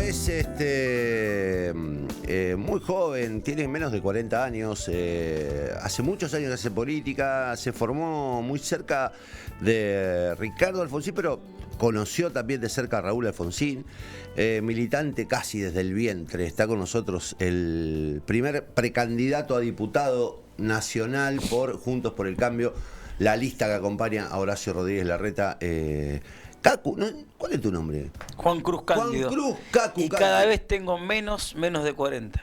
es muy joven, tiene menos de 40 años, hace muchos años que hace política, se formó muy cerca de Ricardo Alfonsín, pero conoció también de cerca a Raúl Alfonsín, militante casi desde el vientre. Está con nosotros el primer precandidato a diputado nacional por Juntos por el Cambio, la lista que acompaña a Horacio Rodríguez Larreta. Cacu, ¿no? ¿Cuál es tu nombre? Juan Cruz Cándido. Juan Cruz, Cacu. Y cada vez tengo menos de 40.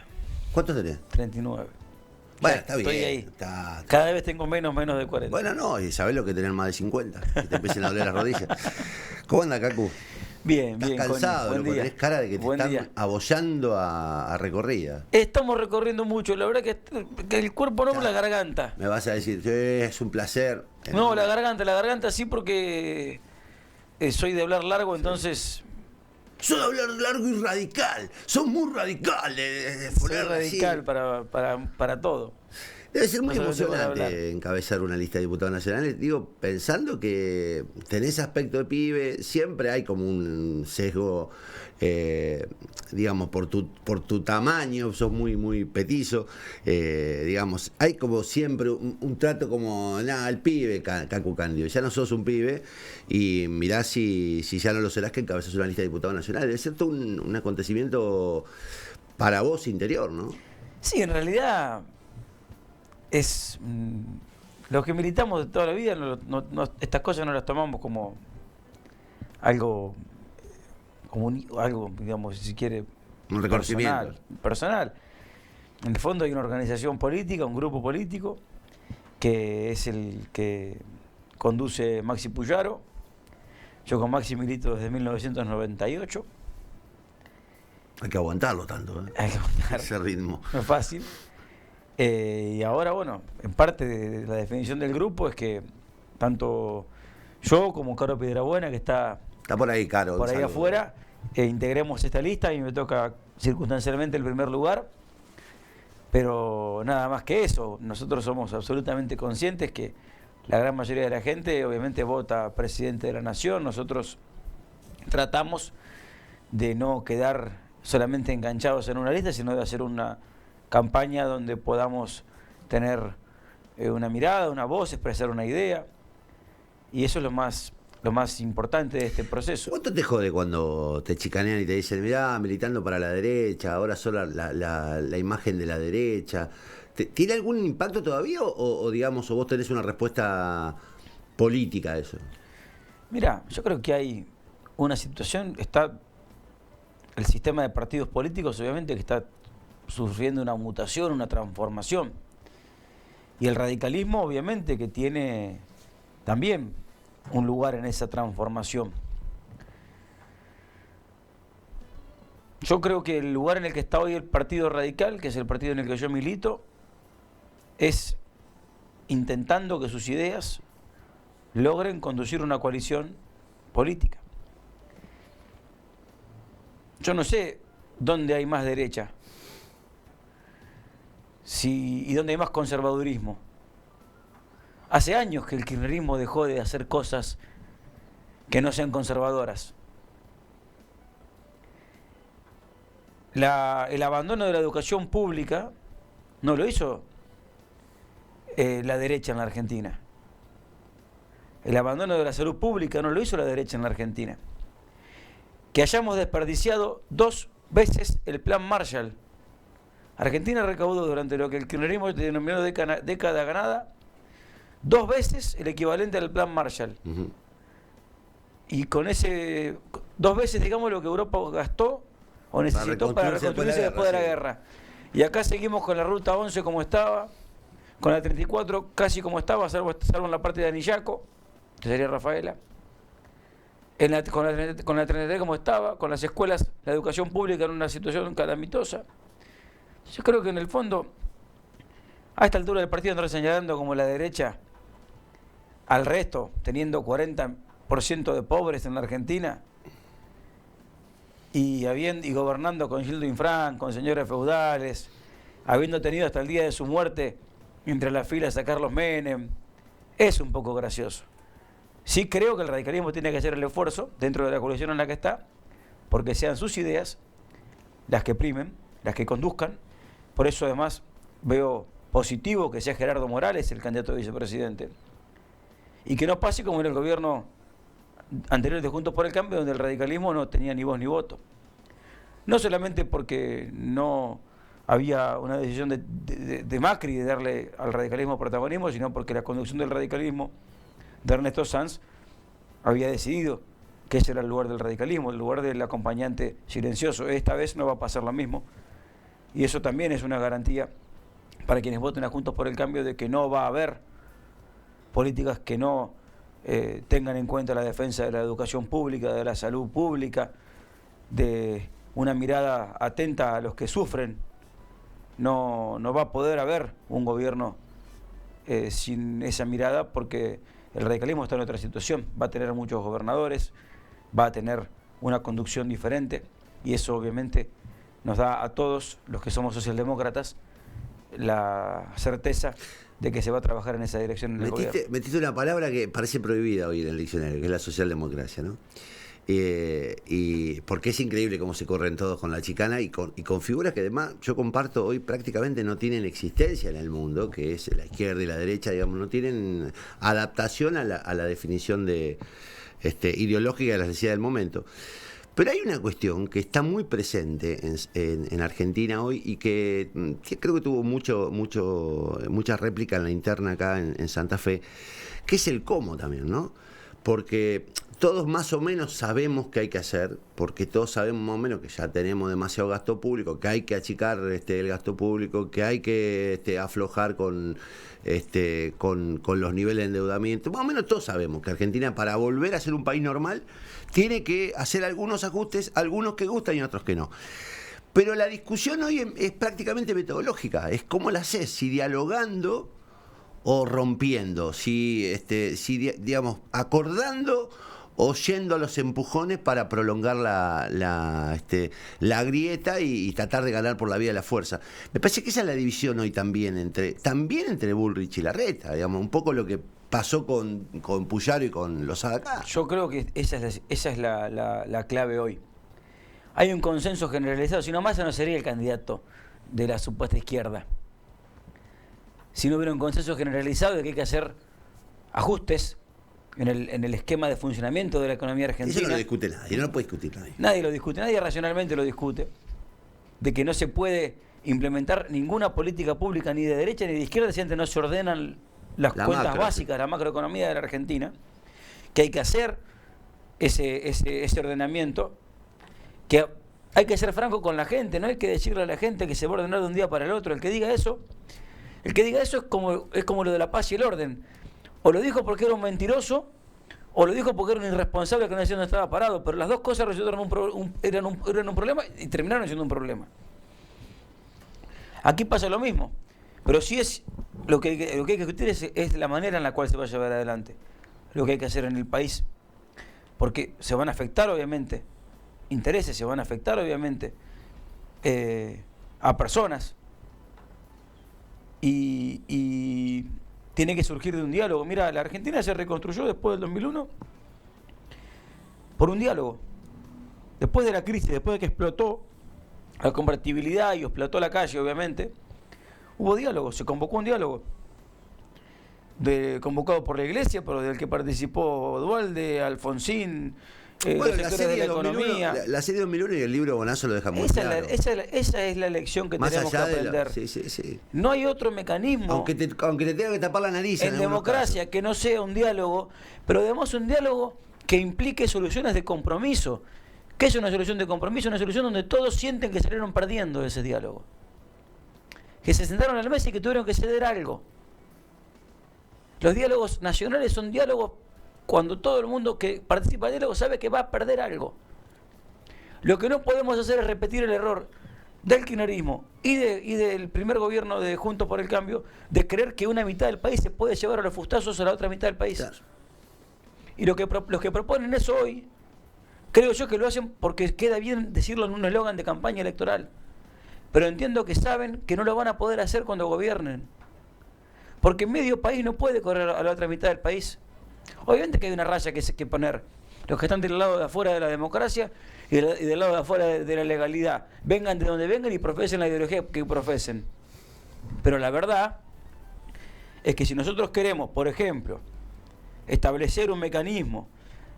¿Cuántos tenés? 39. Bueno, Ya, está bien. estoy ahí. Está. Cada vez tengo menos de 40. Bueno, no, y sabés lo que tener más de 50, que te empiecen a doler las rodillas. ¿Cómo anda, Cacu? Bien, ¿Estás cansado? Buen Loco, día. tenés cara de que te Buen están día. abollando a recorrida. Estamos recorriendo mucho, la verdad que el cuerpo no, la garganta. Me vas a decir, sí, es un placer. No, la garganta sí, porque soy de hablar largo, entonces Sos de hablar largo y radical. Sos muy radical. De soy ponerla así. radical para todo. Debe ser muy No solamente para hablar. emocionante encabezar una lista de diputados nacionales. Digo, pensando que tenés aspecto de pibe, siempre hay como un sesgo, digamos, por tu tamaño, sos muy petizo, digamos, hay como siempre un trato como, nada, el pibe, Cacu Cándido, ya no sos un pibe, y mirá si ya no lo serás que encabezás una lista de diputados nacionales. Debe ser todo un acontecimiento para vos interior, ¿no? Sí, en realidad es los que militamos de toda la vida, estas cosas no las tomamos como algo, algo, digamos, si quiere, Un reconocimiento. personal. En el fondo hay una organización política, un grupo político, que es el que conduce Maxi Puyaro. Yo con Maxi milito desde 1998. Hay que aguantarlo tanto, ¿eh? Hay que aguantar. Ese ritmo. No es fácil. Y ahora, bueno, en parte de la definición del grupo es que tanto yo como Caro Piedrabuena, que está por ahí, Caro. por ahí afuera, integremos esta lista. Y me toca circunstancialmente el primer lugar. Pero nada más que eso, nosotros somos absolutamente conscientes que la gran mayoría de la gente obviamente vota presidente de la nación. Nosotros tratamos de no quedar solamente enganchados en una lista, sino de hacer una campaña donde podamos tener una mirada, una voz, expresar una idea, y eso es lo más importante de este proceso. ¿Cuánto te jode cuando te chicanean y te dicen, mirá, militando para la derecha, ahora solo la imagen de la derecha? ¿Tiene algún impacto todavía o digamos, o vos tenés una respuesta política a eso? Mira, yo creo que hay una situación, está el sistema de partidos políticos obviamente que está sufriendo una mutación, una transformación. Y el radicalismo obviamente que tiene también un lugar en esa transformación. Yo creo que el lugar en el que está hoy el Partido Radical, que es el partido en el que yo milito, es intentando que sus ideas logren conducir una coalición política. Yo no sé dónde hay más derecha. ¿Y dónde hay más conservadurismo? Hace años que el kirchnerismo dejó de hacer cosas que no sean conservadoras. El abandono de la educación pública no lo hizo la derecha en la Argentina. El abandono de la salud pública no lo hizo la derecha en la Argentina. Que hayamos desperdiciado 2 veces el plan Marshall. Argentina recaudó durante lo que el kirchnerismo denominó década ganada 2 veces el equivalente al plan Marshall. Uh-huh. Y con ese 2 veces, digamos, lo que Europa gastó o necesitó para reconstruirse después de la guerra. Y acá seguimos con la ruta 11 como estaba, con la 34 casi como estaba, salvo en la parte de Anillaco, que sería Rafaela. Con la 33 como estaba, con las escuelas, la educación pública en una situación calamitosa. Yo creo que en el fondo, a esta altura del partido andar señalando como la derecha al resto, teniendo 40% de pobres en la Argentina y gobernando con Gildo Infran, con señores feudales, habiendo tenido hasta el día de su muerte entre las filas a Carlos Menem, es un poco gracioso. Sí creo que el radicalismo tiene que hacer el esfuerzo, dentro de la coalición en la que está, porque sean sus ideas las que primen, las que conduzcan. Por eso además veo positivo que sea Gerardo Morales el candidato a vicepresidente. Y que no pase como en el gobierno anterior de Juntos por el Cambio, donde el radicalismo no tenía ni voz ni voto. No solamente porque no había una decisión de Macri de darle al radicalismo protagonismo, sino porque la conducción del radicalismo de Ernesto Sanz había decidido que ese era el lugar del radicalismo, el lugar del acompañante silencioso. Esta vez no va a pasar lo mismo. Y eso también es una garantía para quienes voten a Juntos por el Cambio de que no va a haber políticas que no tengan en cuenta la defensa de la educación pública, de la salud pública, de una mirada atenta a los que sufren. No va a poder haber un gobierno sin esa mirada, porque el radicalismo está en otra situación. Va a tener muchos gobernadores, va a tener una conducción diferente, y eso obviamente nos da a todos los que somos socialdemócratas la certeza de que se va a trabajar en esa dirección en el gobierno. Metiste una palabra que parece prohibida hoy en el diccionario, que es la socialdemocracia, ¿no? Y porque es increíble cómo se corren todos con la chicana y con figuras que además yo comparto hoy prácticamente no tienen existencia en el mundo, que es la izquierda y la derecha, digamos, no tienen adaptación a la definición ideológica de la necesidad del momento. Pero hay una cuestión que está muy presente en Argentina hoy y que creo que tuvo mucha réplica en la interna acá en Santa Fe, que es el cómo también, ¿no? Porque todos más o menos sabemos qué hay que hacer, porque todos sabemos más o menos que ya tenemos demasiado gasto público, que hay que achicar el gasto público, que hay que aflojar con los niveles de endeudamiento. Más o menos todos sabemos que Argentina, para volver a ser un país normal, tiene que hacer algunos ajustes, algunos que gustan y otros que no. Pero la discusión hoy es prácticamente metodológica, es cómo la haces, si dialogando o rompiendo, si digamos, acordando o yendo a los empujones para prolongar la grieta y tratar de ganar por la vía de la fuerza. Me parece que esa es la división hoy también entre Bullrich y Larreta, digamos, un poco lo que pasó con Puyaro y con Lozada acá. Yo creo que esa es la clave hoy. Hay un consenso generalizado, si no Massa no sería el candidato de la supuesta izquierda. Si no hubiera un consenso generalizado de que hay que hacer ajustes en el esquema de funcionamiento de la economía argentina. Eso no lo discute nadie, no lo puede discutir nadie. Nadie lo discute, nadie racionalmente lo discute. De que no se puede implementar ninguna política pública ni de derecha ni de izquierda si antes no se ordenan las cuentas básicas, la macroeconomía de la Argentina, que hay que hacer ese ordenamiento, que hay que ser franco con la gente, no hay que decirle a la gente que se va a ordenar de un día para el otro. El que diga eso es como lo de la paz y el orden. O lo dijo porque era un mentiroso, o lo dijo porque era un irresponsable que no decía dónde estaba parado, pero las dos cosas resultaron eran un problema y terminaron siendo un problema. Aquí pasa lo mismo, pero sí es lo que hay que discutir es la manera en la cual se va a llevar adelante lo que hay que hacer en el país, porque se van a afectar obviamente intereses, se van a afectar obviamente a personas, y tiene que surgir de un diálogo. Mira, la Argentina se reconstruyó después del 2001 por un diálogo. Después de la crisis, después de que explotó la convertibilidad y explotó la calle, obviamente, hubo diálogo, se convocó un diálogo convocado por la Iglesia, pero del que participó Duhalde, Alfonsín, bueno, la serie de 2001, la serie 2001 y el libro Bonazo lo deja muy claro. Esa es la lección que tenemos que aprender. Sí. No hay otro mecanismo, aunque te tenga que tapar la nariz en democracia, que no sea un diálogo, pero además un diálogo que implique soluciones de compromiso. ¿Qué es una solución de compromiso? Una solución donde todos sienten que salieron perdiendo de ese diálogo, que se sentaron a la mesa y que tuvieron que ceder algo. Los diálogos nacionales son diálogos cuando todo el mundo que participa del diálogo sabe que va a perder algo. Lo que no podemos hacer es repetir el error del kirchnerismo y del primer gobierno de Juntos por el Cambio, de creer que una mitad del país se puede llevar a los fustazos a la otra mitad del país. Claro. Y los que proponen eso hoy, creo yo que lo hacen porque queda bien decirlo en un eslogan de campaña electoral. Pero entiendo que saben que no lo van a poder hacer cuando gobiernen. Porque medio país no puede correr a la otra mitad del país. Obviamente que hay una raya que poner. Los que están del lado de afuera de la democracia y del lado de afuera de la legalidad, vengan de donde vengan y profesen la ideología que profesen. Pero la verdad es que si nosotros queremos, por ejemplo, establecer un mecanismo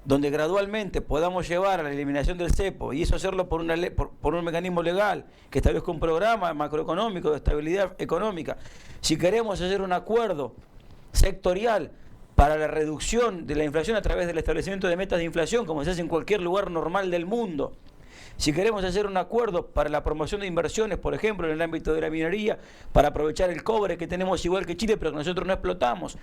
donde gradualmente podamos llevar a la eliminación del cepo, y eso hacerlo por un mecanismo legal que establezca un programa macroeconómico de estabilidad económica, si queremos hacer un acuerdo sectorial para la reducción de la inflación a través del establecimiento de metas de inflación, como se hace en cualquier lugar normal del mundo, si queremos hacer un acuerdo para la promoción de inversiones, por ejemplo, en el ámbito de la minería, para aprovechar el cobre que tenemos igual que Chile, pero que nosotros no explotamos,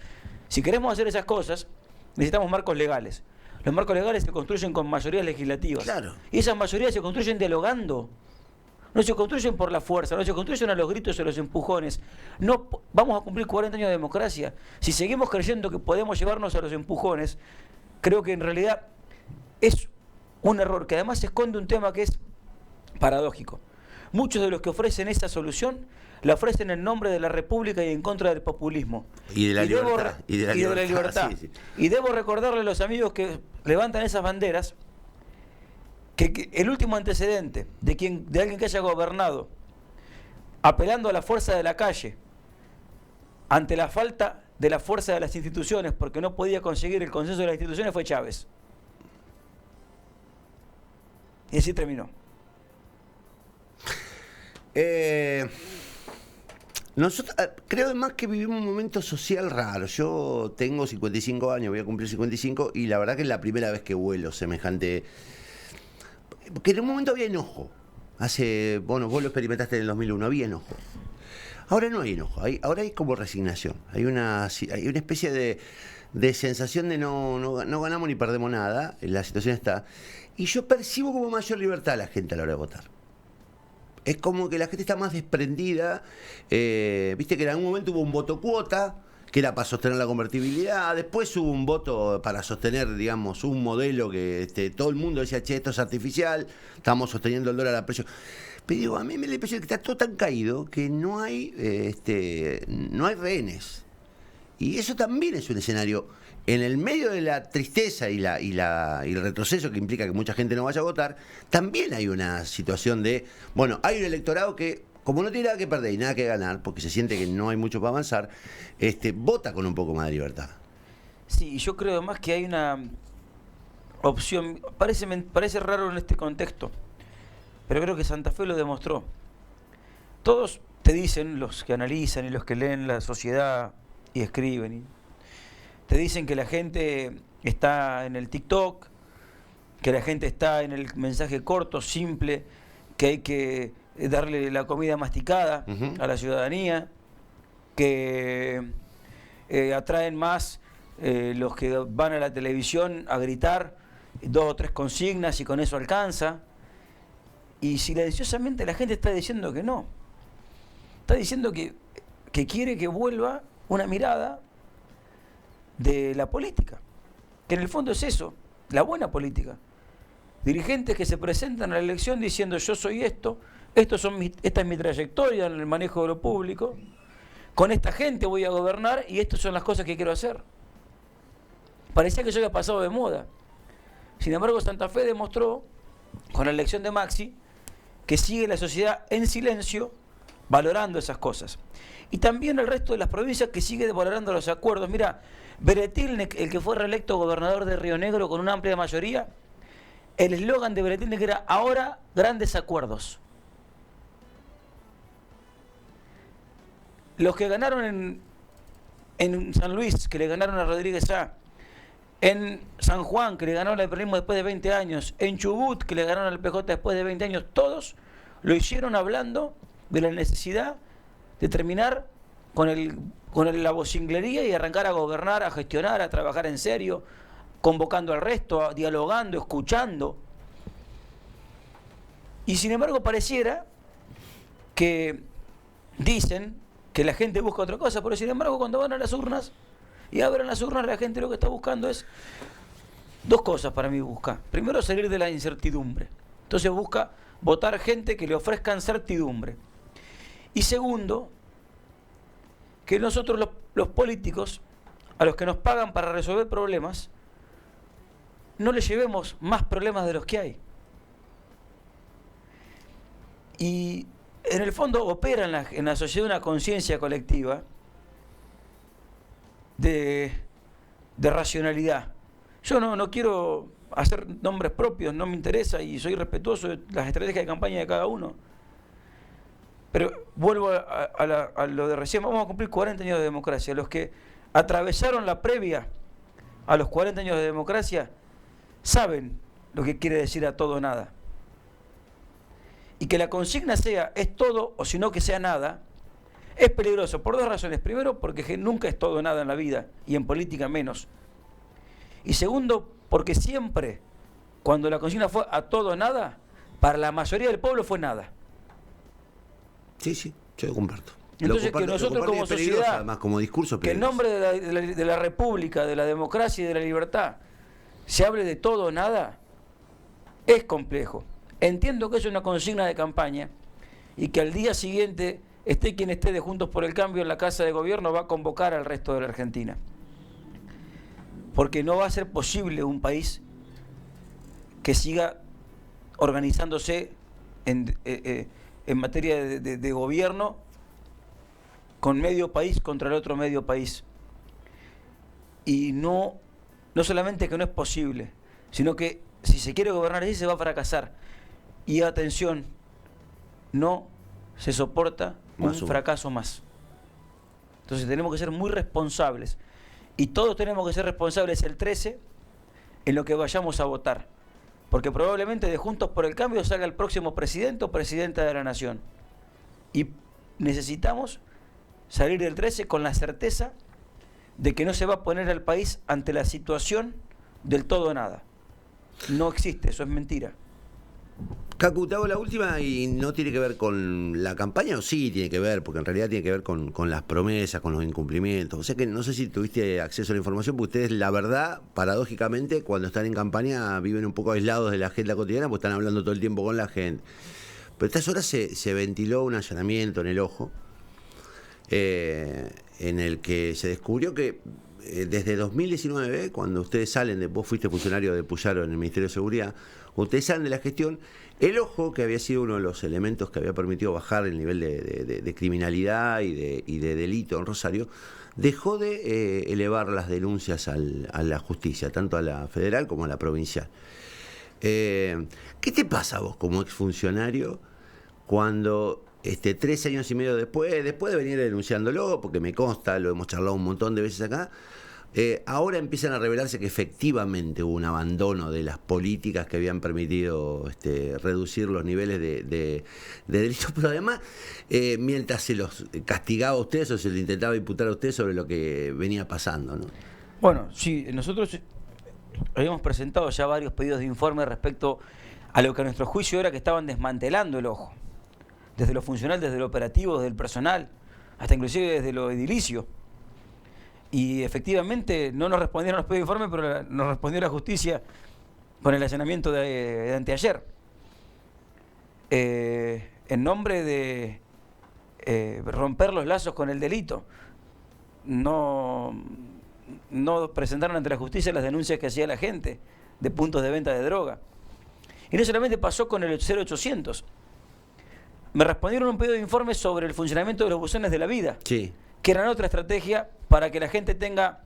si queremos hacer esas cosas, necesitamos marcos legales. Los marcos legales se construyen con mayorías legislativas. Claro. Y esas mayorías se construyen dialogando. No se construyen por la fuerza, no se construyen a los gritos o a los empujones. No vamos a cumplir 40 años de democracia. Si seguimos creyendo que podemos llevarnos a los empujones, creo que en realidad es un error, que además esconde un tema que es paradójico. Muchos de los que ofrecen esa solución la ofrecen en nombre de la República y en contra del populismo. Y de la libertad. Y de la libertad. Sí, sí. Y debo recordarle a los amigos que levantan esas banderas que el último antecedente de alguien que haya gobernado apelando a la fuerza de la calle ante la falta de la fuerza de las instituciones porque no podía conseguir el consenso de las instituciones fue Chávez. Y así terminó. Nosotros creo además que vivimos un momento social raro. Yo tengo 55 años, voy a cumplir 55, y la verdad que es la primera vez que vuelo semejante. Porque en un momento había enojo. Bueno, vos lo experimentaste en el 2001, había enojo. Ahora no hay enojo, ahora hay como resignación. Hay una especie de sensación de no ganamos ni perdemos nada, la situación está. Y yo percibo como mayor libertad a la gente a la hora de votar. Es como que la gente está más desprendida. Viste que en algún momento hubo un voto cuota, que era para sostener la convertibilidad. Después hubo un voto para sostener, digamos, un modelo que todo el mundo decía, che, esto es artificial, estamos sosteniendo el dólar a precio. Pero digo, a mí me da la impresión que está todo tan caído que no hay rehenes. Y eso también es un escenario. En el medio de la tristeza y el retroceso que implica que mucha gente no vaya a votar, también hay una situación de, bueno, hay un electorado que, como no tiene nada que perder y nada que ganar, porque se siente que no hay mucho para avanzar, vota con un poco más de libertad. Sí, yo creo además que hay una opción, parece raro en este contexto, pero creo que Santa Fe lo demostró. Todos te dicen, los que analizan y los que leen la sociedad y escriben, te dicen que la gente está en el TikTok, que la gente está en el mensaje corto, simple, que hay que darle la comida masticada a la ciudadanía, que atraen más los que van a la televisión a gritar 2 o 3 consignas y con eso alcanza. Y silenciosamente la gente está diciendo que no. Está diciendo que quiere que vuelva una mirada de la política, que en el fondo es eso, la buena política. Dirigentes que se presentan a la elección diciendo yo soy esta es mi trayectoria en el manejo de lo público, con esta gente voy a gobernar y estas son las cosas que quiero hacer. Parecía que eso había pasado de moda. Sin embargo, Santa Fe demostró, con la elección de Maxi, que sigue la sociedad en silencio valorando esas cosas. Y también el resto de las provincias que sigue valorando los acuerdos. Mira, Beretilnec, el que fue reelecto gobernador de Río Negro con una amplia mayoría, el eslogan de Beretilnec era ahora grandes acuerdos. Los que ganaron en San Luis, que le ganaron a Rodríguez A, en San Juan, que le ganaron al peronismo después de 20 años, en Chubut, que le ganaron al PJ después de 20 años, todos lo hicieron hablando de la necesidad de terminar con la vocinglería y arrancar a gobernar, a gestionar, a trabajar en serio, convocando al resto, dialogando, escuchando. Y sin embargo pareciera que dicen que la gente busca otra cosa, pero sin embargo cuando van a las urnas y abren las urnas, la gente lo que está buscando es 2 cosas para mí busca. Primero, salir de la incertidumbre. Entonces busca votar gente que le ofrezcan certidumbre. Y segundo, que nosotros los políticos, a los que nos pagan para resolver problemas, no les llevemos más problemas de los que hay. Y en el fondo opera en la sociedad una conciencia colectiva de racionalidad. Yo no quiero hacer nombres propios, no me interesa y soy respetuoso de las estrategias de campaña de cada uno. Pero vuelvo a lo de recién, vamos a cumplir 40 años de democracia. Los que atravesaron la previa a los 40 años de democracia saben lo que quiere decir a todo o nada. Y que la consigna sea es todo o si no que sea nada, es peligroso por dos razones. Primero, porque nunca es todo o nada en la vida y en política menos. Y segundo, porque siempre, cuando la consigna fue a todo o nada, para la mayoría del pueblo fue nada. Sí, yo lo comparto. Entonces que nosotros como sociedad, además, como discurso que en nombre de la república, de la democracia y de la libertad, se hable de todo o nada, es complejo. Entiendo que es una consigna de campaña y que al día siguiente, esté quien esté de Juntos por el Cambio en la Casa de Gobierno, va a convocar al resto de la Argentina. Porque no va a ser posible un país que siga organizándose en materia de gobierno con medio país contra el otro medio país. Y no solamente que no es posible, sino que si se quiere gobernar así se va a fracasar. Y atención, no se soporta un fracaso más. Entonces tenemos que ser muy responsables. Y todos tenemos que ser responsables el 13 en lo que vayamos a votar. Porque probablemente de Juntos por el Cambio salga el próximo presidente o presidenta de la Nación. Y necesitamos salir del 13 con la certeza de que no se va a poner al país ante la situación del todo o nada. No existe, eso es mentira. Cacu, te hago la última y no tiene que ver con la campaña, o sí tiene que ver, porque en realidad tiene que ver con las promesas, con los incumplimientos. O sea que no sé si tuviste acceso a la información, porque ustedes, la verdad, paradójicamente, cuando están en campaña viven un poco aislados de la agenda cotidiana, porque están hablando todo el tiempo con la gente. Pero a estas horas se ventiló un allanamiento en El Ojo, en el que se descubrió que desde 2019, cuando ustedes salen, vos fuiste funcionario de Puyaro en el Ministerio de Seguridad, ustedes salen de la gestión, El Ojo, que había sido uno de los elementos que había permitido bajar el nivel de criminalidad y de delito en Rosario, dejó de elevar las denuncias a la justicia, tanto a la federal como a la provincial. ¿Qué te pasa a vos como exfuncionario cuando 3 años y medio después de venir denunciándolo, porque me consta, lo hemos charlado un montón de veces acá, ahora empiezan a revelarse que efectivamente hubo un abandono de las políticas que habían permitido reducir los niveles de delitos, pero además, mientras se los castigaba a ustedes o se les intentaba imputar a ustedes sobre lo que venía pasando, ¿no? Bueno, sí, nosotros habíamos presentado ya varios pedidos de informe respecto a lo que a nuestro juicio era que estaban desmantelando El Ojo, desde lo funcional, desde lo operativo, desde el personal, hasta inclusive desde lo edilicio. Y efectivamente no nos respondieron los pedidos de informe, pero nos respondió la justicia con el allanamiento de anteayer. En nombre de romper los lazos con el delito, no presentaron ante la justicia las denuncias que hacía la gente de puntos de venta de droga. Y no solamente pasó con el 0800. Me respondieron un pedido de informe sobre el funcionamiento de los buzones de la vida, sí, que eran otra estrategia para que la gente tenga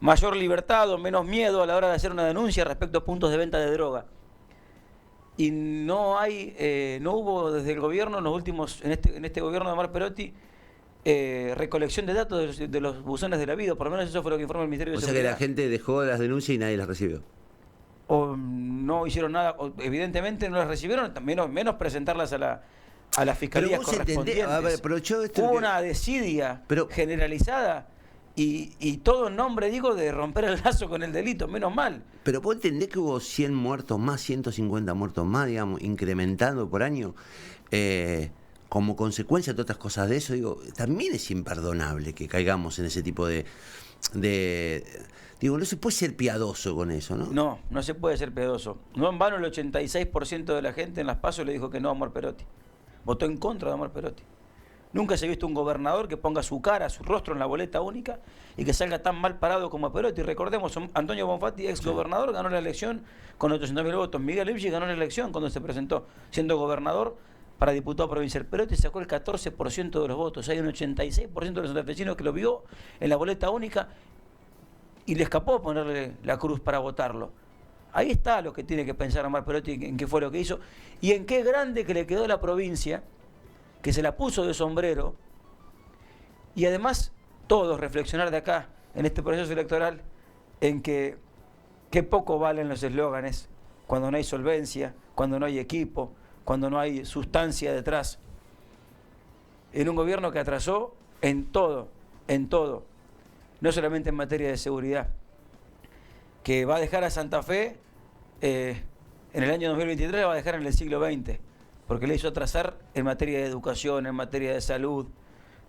mayor libertad o menos miedo a la hora de hacer una denuncia respecto a puntos de venta de droga. Y no hubo desde el gobierno, en este gobierno de Omar Perotti, recolección de datos de los buzones de la vida, por lo menos eso fue lo que informa el Ministerio de Seguridad. O sea que la gente dejó las denuncias y nadie las recibió. O no hicieron nada, o evidentemente no las recibieron, menos presentarlas a las fiscalías correspondientes. Hubo una desidia generalizada y todo en nombre, de romper el lazo con el delito, menos mal. Pero vos entendés que hubo 100 muertos más, 150 muertos más, incrementando por año, como consecuencia de otras cosas de eso, también es imperdonable que caigamos en ese tipo de no se puede ser piadoso con eso, ¿no? No se puede ser piadoso. No en vano el 86% de la gente en las PASO le dijo que no a Omar Perotti. Votó en contra de Omar Perotti. Nunca se ha visto un gobernador que ponga su cara, su rostro en la boleta única y que salga tan mal parado como Perotti. Recordemos, Antonio Bonfatti, ex gobernador, ganó la elección con 800.000 votos. Miguel Lipschitz ganó la elección cuando se presentó, siendo gobernador, para diputado provincial. Perotti sacó el 14% de los votos. Hay un 86% de los santafesinos que lo vio en la boleta única y le escapó ponerle la cruz para votarlo. Ahí está lo que tiene que pensar Omar Perotti, en qué fue lo que hizo y en qué grande que le quedó la provincia, que se la puso de sombrero, y además todos reflexionar de acá, en este proceso electoral, en que qué poco valen los eslóganes cuando no hay solvencia, cuando no hay equipo, cuando no hay sustancia detrás. En un gobierno que atrasó en todo, no solamente en materia de seguridad, que va a dejar a Santa Fe, en el año 2023 la va a dejar en el siglo XX, porque le hizo atrasar en materia de educación, en materia de salud,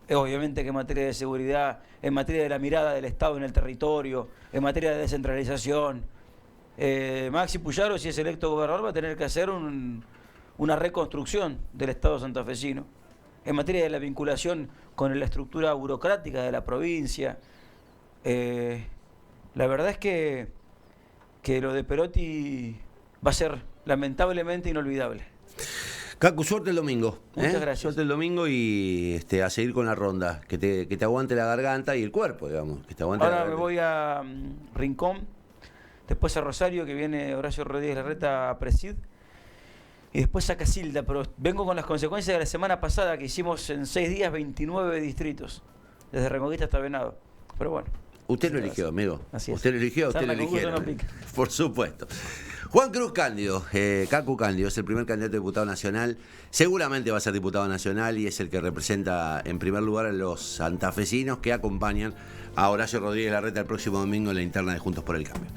obviamente que en materia de seguridad, en materia de la mirada del Estado en el territorio, en materia de descentralización. Maxi Puyaro, si es electo gobernador, va a tener que hacer una reconstrucción del Estado santafesino, en materia de la vinculación con la estructura burocrática de la provincia. La verdad es que lo de Perotti va a ser lamentablemente inolvidable. Cacu, suerte el domingo. Muchas gracias. Suerte el domingo y a seguir con la ronda. Que te aguante la garganta y el cuerpo, digamos. Que te aguante. Ahora me voy a Rincón, después a Rosario, que viene Horacio Rodríguez Larreta a Presid, y después a Casilda, pero vengo con las consecuencias de la semana pasada, que hicimos en 6 días 29 distritos, desde Reconquista hasta Venado. Pero bueno. Usted lo eligió, amigo. Así es. Usted lo eligió, usted lo eligió. No pica. Por supuesto. Juan Cruz Cándido, Cacu Cándido, es el primer candidato a diputado nacional. Seguramente va a ser diputado nacional y es el que representa en primer lugar a los santafesinos que acompañan a Horacio Rodríguez Larreta el próximo domingo en la interna de Juntos por el Cambio.